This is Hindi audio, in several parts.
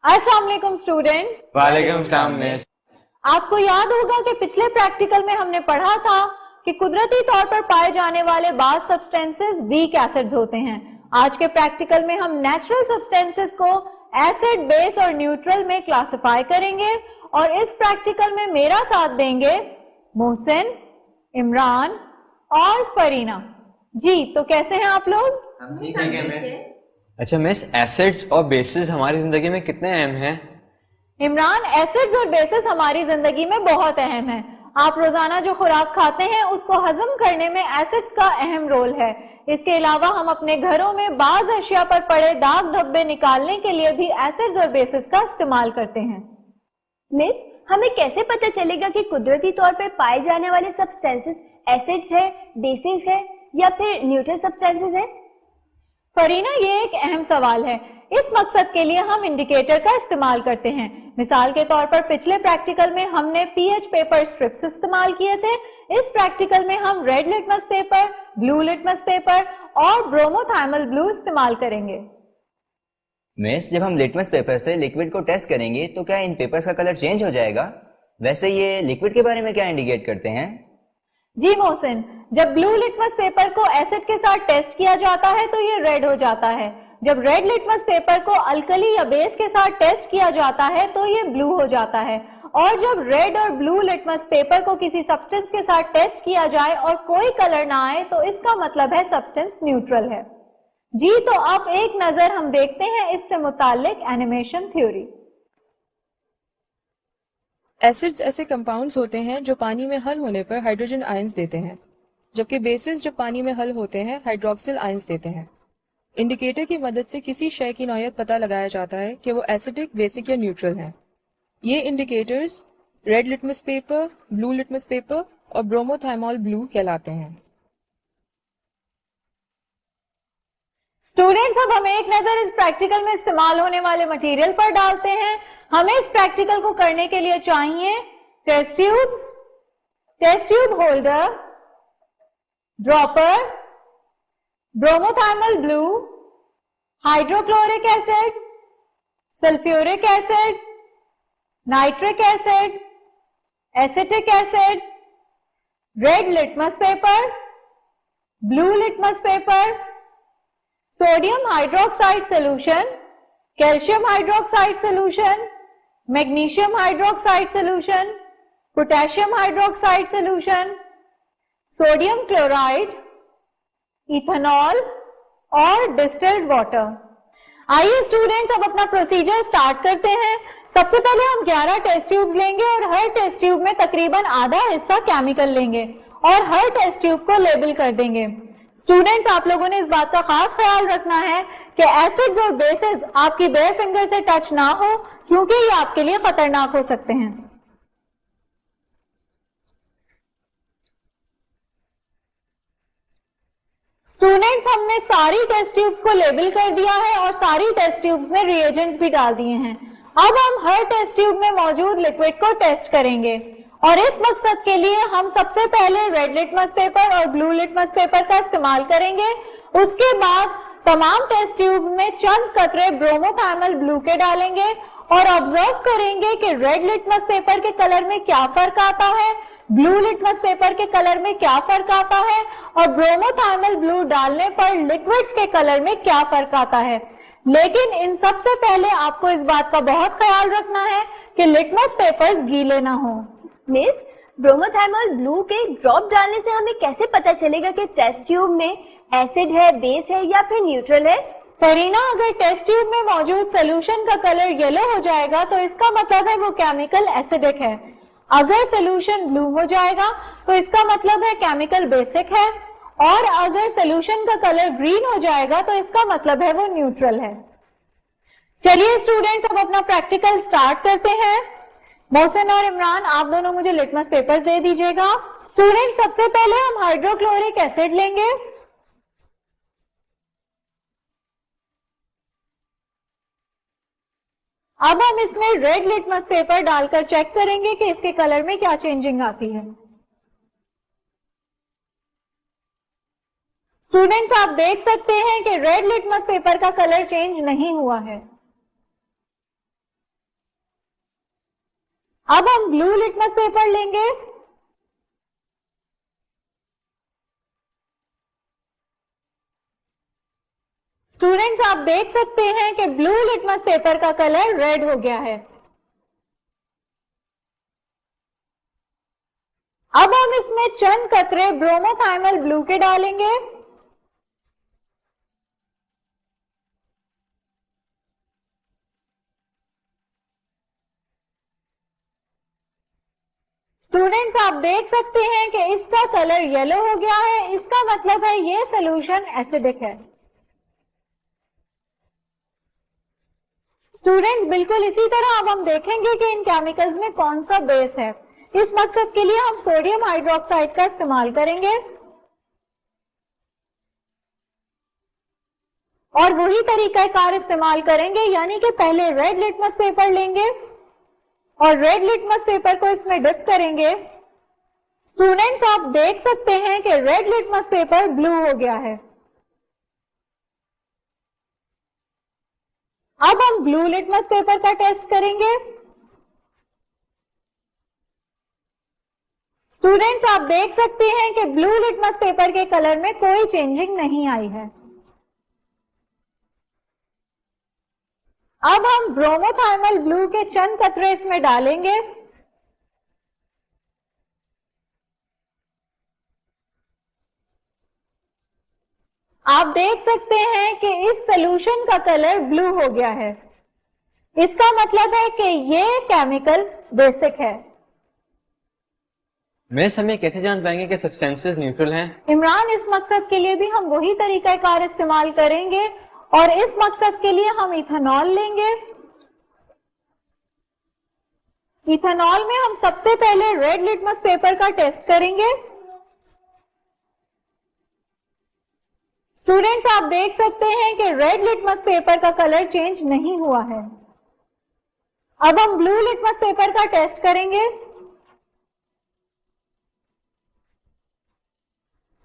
अस्सलाम वालेकुम स्टूडेंट्स। वालेकुम सलाम मिस। आपको याद होगा कि पिछले प्रैक्टिकल में हमने पढ़ा था कि कुदरती तौर पर पाए जाने वाले बाज सब्सटेंसेस वीक एसिड्स होते हैं। आज के प्रैक्टिकल में हम नेचुरल सब्सटेंसेस को एसिड, बेस और न्यूट्रल में क्लासिफाई करेंगे और इस प्रैक्टिकल में मेरा साथ देंगे मोहसिन, इमरान और फरीना। जी तो कैसे हैं आप लोग? हम ठीक है मिस। अच्छा मिस, एसिड्स और बेसिस हमारी जिंदगी में कितने अहम हैं? इमरान, एसिड्स और बेसिस हमारी जिंदगी में बहुत अहम है। आप रोजाना जो खुराक खाते हैं उसको हजम करने में एसिड्स का अहम रोल है। इसके अलावा हम अपने घरों में बाज अशिया पर पड़े दाग धब्बे निकालने के लिए भी एसिड्स और बेसिस का इस्तेमाल करते हैं। मिस, हमें कैसे पता चलेगा कि कुदरती तौर पर पाए जाने वाले सब्सटेंसेस एसिड्स है, बेसिस है या फिर न्यूट्रल सब्सटेंसेस है? फरीना, ये एक अहम सवाल है। इस मकसद के लिए हम इंडिकेटर का इस्तेमाल करते हैं। मिसाल के तौर पर पिछले प्रैक्टिकल में हमने पीएच पेपर स्ट्रिप्स इस्तेमाल किए थे। इस प्रैक्टिकल में हम red litmus paper, blue litmus paper और ब्रोमोथाइमल ब्लू इस्तेमाल करेंगे। मिस, जब हम लिटमस पेपर से लिक्विड को टेस्ट करेंगे तो क्या इन पेपर्स का कलर चेंज हो जाएगा? वैसे ये लिक्विड के बारे में क्या इंडिकेट करते हैं? जी मोहसिन, जब ब्लू लिटमस पेपर को एसिड के साथ टेस्ट किया जाता है तो ये रेड हो जाता है। जब रेड लिटमस पेपर को अल्कली या बेस के साथ टेस्ट किया जाता है तो ये ब्लू हो जाता है। और जब रेड और ब्लू लिटमस पेपर को किसी सब्सटेंस के साथ टेस्ट किया जाए और कोई कलर ना आए तो इसका मतलब है सब्सटेंस न्यूट्रल है। जी तो अब एक नजर हम देखते हैं इससे मुताल्लिक एनिमेशन थ्योरी। एसिड्स ऐसे कंपाउंड्स होते हैं जो पानी में हल होने पर हाइड्रोजन आयंस देते हैं, जबकि बेसिस जो पानी में हल होते हैं हाइड्रोक्सिल आयंस देते हैं। इंडिकेटर की मदद से किसी शय की नौयत पता लगाया जाता है कि वो एसिडिक, बेसिक या न्यूट्रल है। ये indicators red litmus paper, blue litmus paper और ब्रोमोथाइमॉल ब्लू कहलाते हैं। स्टूडेंट्स, अब हम एक नजर इस प्रैक्टिकल में इस्तेमाल होने वाले मटेरियल पर डालते हैं। हमें इस प्रैक्टिकल को करने के लिए चाहिए test tubes, test tube holder, dropper, bromothymol blue, hydrochloric acid, sulphuric acid, nitric acid, acetic acid, red litmus paper, blue litmus paper, sodium hydroxide solution, calcium hydroxide solution, magnesium hydroxide solution, potassium hydroxide solution, sodium chloride, ethanol और डिस्टिल्ड वाटर। आइए स्टूडेंट्स, अब अपना प्रोसीजर स्टार्ट करते हैं। सबसे पहले हम 11 टेस्ट ट्यूब लेंगे और हर टेस्ट ट्यूब में तकरीबन आधा हिस्सा केमिकल लेंगे और हर टेस्ट ट्यूब को लेबल कर देंगे। स्टूडेंट्स, आप लोगों ने इस बात का खास ख्याल रखना है कि एसिड्स और बेसिस आपकी बेयर फिंगर से टच ना हो, क्योंकि ये आपके लिए खतरनाक हो सकते हैं। स्टूडेंट्स, हमने सारी टेस्ट ट्यूब्स को लेबल कर दिया है और सारी टेस्ट ट्यूब्स में रिएजेंट्स भी डाल दिए हैं। अब हम हर टेस्ट ट्यूब में मौजूद लिक्विड को टेस्ट करेंगे और इस मकसद के लिए हम सबसे पहले रेड लिटमस पेपर और ब्लू लिटमस पेपर का इस्तेमाल करेंगे। उसके बाद तमाम टेस्ट ट्यूब में चंद कतरे ब्रोमोथाइमल ब्लू के डालेंगे और ऑब्जर्व करेंगे कि रेड लिटमस पेपर के कलर में क्या फर्क आता है, ब्लू लिटमस पेपर के कलर में क्या फर्क आता है और ब्रोमोथाइमल ब्लू डालने पर लिक्विड्स के कलर में क्या फर्क आता है। लेकिन इन सबसे पहले आपको इस बात का बहुत ख्याल रखना है कि लिटमस पेपर्स गीले ना हो। मिस, ब्रोमोथाइमल ब्लू के ड्रॉप डालने से हमें कैसे पता चलेगा कि टेस्ट ट्यूब में एसिड है, बेस है या फिर न्यूट्रल है? फरीना, अगर टेस्ट ट्यूब में मौजूद सोल्यूशन का कलर येलो हो जाएगा तो इसका मतलब है वो केमिकल एसिडिक है। अगर सोल्यूशन ब्लू हो जाएगा तो इसका मतलब है केमिकल बेसिक है और अगर सोल्यूशन का कलर ग्रीन हो जाएगा तो इसका मतलब है वो न्यूट्रल है। चलिए स्टूडेंट्स, अब अपना प्रैक्टिकल स्टार्ट करते हैं। मोहसिन और इमरान, आप दोनों मुझे लिटमस पेपर्स दे दीजिएगा। स्टूडेंट, सबसे पहले हम हाइड्रोक्लोरिक एसिड लेंगे। अब हम इसमें रेड लिटमस पेपर डालकर चेक करेंगे कि इसके कलर में क्या चेंजिंग आती है। स्टूडेंट्स, आप देख सकते हैं कि रेड लिटमस पेपर का कलर चेंज नहीं हुआ है। अब हम ब्लू लिटमस पेपर लेंगे। स्टूडेंट्स, आप देख सकते हैं कि ब्लू लिटमस पेपर का कलर रेड हो गया है। अब हम इसमें चंद कतरे ब्रोमोथाइमल ब्लू के डालेंगे। स्टूडेंट्स, आप देख सकते हैं कि इसका कलर येलो हो गया है। इसका मतलब है ये सॉल्यूशन एसिडिक है। स्टूडेंट्स, बिल्कुल इसी तरह अब हम देखेंगे कि इन केमिकल्स में कौन सा बेस है। इस मकसद के लिए हम सोडियम हाइड्रोक्साइड का इस्तेमाल करेंगे और वही तरीकाकार इस्तेमाल करेंगे, यानी कि पहले रेड लिटमस पेपर लेंगे और रेड लिटमस पेपर को इसमें डिप करेंगे। स्टूडेंट्स, आप देख सकते हैं कि रेड लिटमस पेपर ब्लू हो गया है। अब हम ब्लू लिटमस पेपर का टेस्ट करेंगे। स्टूडेंट्स, आप देख सकते हैं कि ब्लू लिटमस पेपर के कलर में कोई चेंजिंग नहीं आई है। अब हम ब्रोमोथाइमल ब्लू के चंद कतरे इसमें डालेंगे। आप देख सकते हैं कि इस सॉल्यूशन का कलर ब्लू हो गया है। इसका मतलब है कि ये केमिकल बेसिक है। मिस, हमें कैसे जान पाएंगे कि सब्सटेंसेस न्यूट्रल हैं? इमरान, इस मकसद के लिए भी हम वही तरीकाकार इस्तेमाल करेंगे और इस मकसद के लिए हम इथेनॉल लेंगे। इथेनॉल में हम सबसे पहले रेड लिटमस पेपर का टेस्ट करेंगे। स्टूडेंट्स, आप देख सकते हैं कि रेड लिटमस पेपर का कलर चेंज नहीं हुआ है। अब हम ब्लू लिटमस पेपर का टेस्ट करेंगे।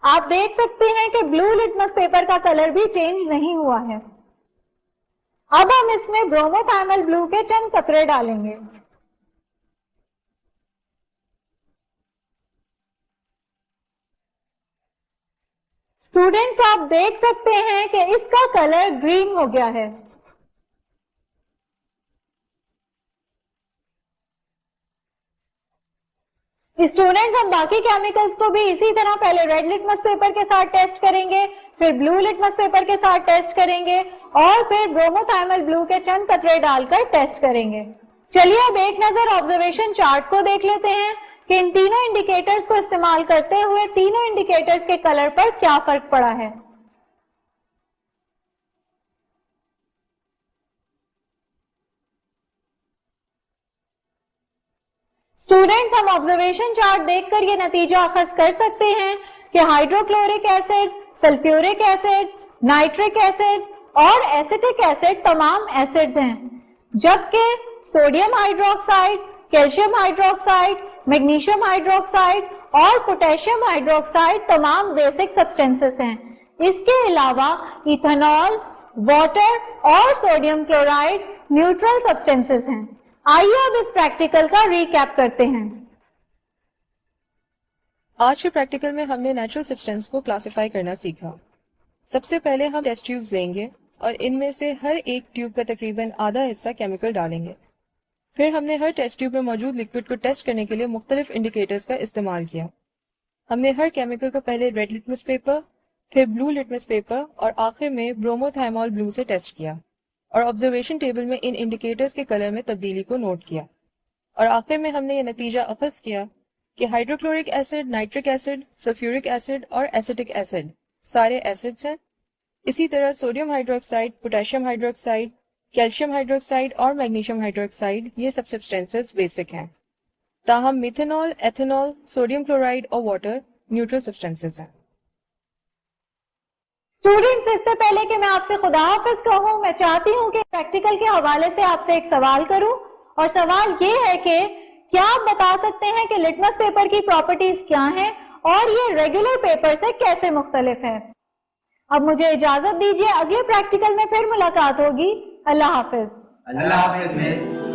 आप देख सकते हैं कि ब्लू लिटमस पेपर का कलर भी चेंज नहीं हुआ है। अब हम इसमें ब्रोमोथाइमल ब्लू के चंद कतरे डालेंगे। स्टूडेंट्स, आप देख सकते हैं कि इसका कलर ग्रीन हो गया है। स्टूडेंट्स, हम बाकी केमिकल्स को भी इसी तरह पहले रेड लिटमस पेपर के साथ टेस्ट करेंगे, फिर ब्लू लिटमस पेपर के साथ टेस्ट करेंगे और फिर ब्रोमोथाइमल ब्लू के चंद कतरे डालकर टेस्ट करेंगे। चलिए अब एक नजर ऑब्जर्वेशन चार्ट को देख लेते हैं कि इन तीनों इंडिकेटर्स को इस्तेमाल करते हुए तीनों इंडिकेटर्स के कलर पर क्या फर्क पड़ा है। स्टूडेंट्स, हम ऑब्जर्वेशन चार्ट देखकर ये नतीजा अखज़ कर सकते हैं कि hydrochloric acid, sulphuric acid, nitric acid और एसिटिक एसिड तमाम एसिड्स हैं, जबकि sodium hydroxide, calcium hydroxide, magnesium hydroxide और पोटेशियम हाइड्रोक्साइड तमाम बेसिक सब्सटेंसेस हैं। इसके अलावा इथेनॉल, वाटर और सोडियम क्लोराइड न्यूट्रल सब्सटेंसेस हैं। आइए अब इस प्रैक्टिकल का रिकैप करते हैं। आज के प्रैक्टिकल में हमने नेचुरल सब्सटेंस को क्लासिफाई करना सीखा। सबसे पहले हम टेस्ट ट्यूब्स लेंगे और इनमें से हर एक ट्यूब का तकरीबन आधा हिस्सा केमिकल डालेंगे। फिर हमने हर टेस्ट ट्यूब में मौजूद लिक्विड को टेस्ट करने के लिए मुख्तलिफ इंडिकेटर्स का इस्तेमाल किया। हमने हर केमिकल को पहले रेड लिटमस पेपर, फिर ब्लू लिटमस पेपर और आखिर में ब्रोमोथाइमॉल ब्लू से टेस्ट किया और ऑब्जर्वेशन टेबल में इन इंडिकेटर्स के कलर में तब्दीली को नोट किया। और आखिर में हमने ये नतीजा अखज़ किया कि hydrochloric acid, nitric acid, sulphuric acid और एसिटिक एसिड सारे एसिड्स हैं। इसी तरह sodium hydroxide, potassium hydroxide, calcium hydroxide और मैग्नीशियम हाइड्रोक्साइड ये सब सब्सटेंसेस बेसिक हैं। ताहम मिथेनॉल, एथेनॉल, सोडियम क्लोराइड और वाटर न्यूट्रल सब्सटेंसेस हैं। स्टूडेंट्स, इससे पहले कि मैं आपसे खुदा हाफिज कहूं, मैं चाहती हूं कि प्रैक्टिकल के हवाले से आपसे एक सवाल करूं और सवाल ये है कि क्या आप बता सकते हैं कि लिटमस पेपर की प्रॉपर्टीज क्या हैं और ये रेगुलर पेपर से कैसे मुख्तलिफ है। अब मुझे इजाजत दीजिए, अगले प्रैक्टिकल में फिर मुलाकात होगी। अल्लाह हाफिज। अल्लाह हाफिज मिस।